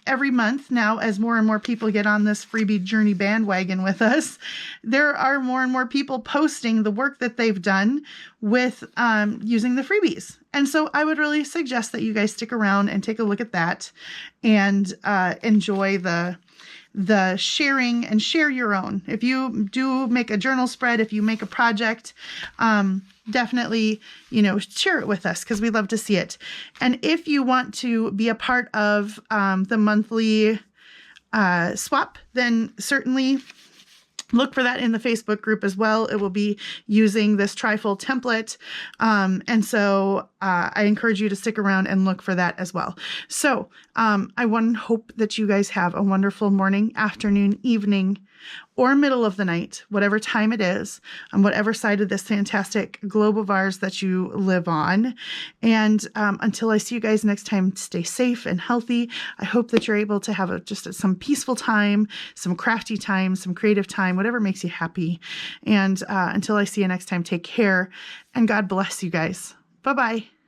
every month now, as more and more people get on this freebie journey bandwagon with us, there are more and more people posting the work that they've done with using the freebies. And so I would really suggest that you guys stick around and take a look at that and enjoy the sharing and share your own. If you do make a journal spread, if you make a project, definitely, share it with us, because we love to see it. And if you want to be a part of the monthly swap, then certainly look for that in the Facebook group as well. It will be using this Trifold template. And so I encourage you to stick around and look for that as well. So I hope that you guys have a wonderful morning, afternoon, evening, or middle of the night, whatever time it is, on whatever side of this fantastic globe of ours that you live on. And until I see you guys next time, stay safe and healthy. I hope that you're able to have some peaceful time, some crafty time, some creative time, whatever makes you happy. And until I see you next time, take care, and God bless you guys. Bye-bye.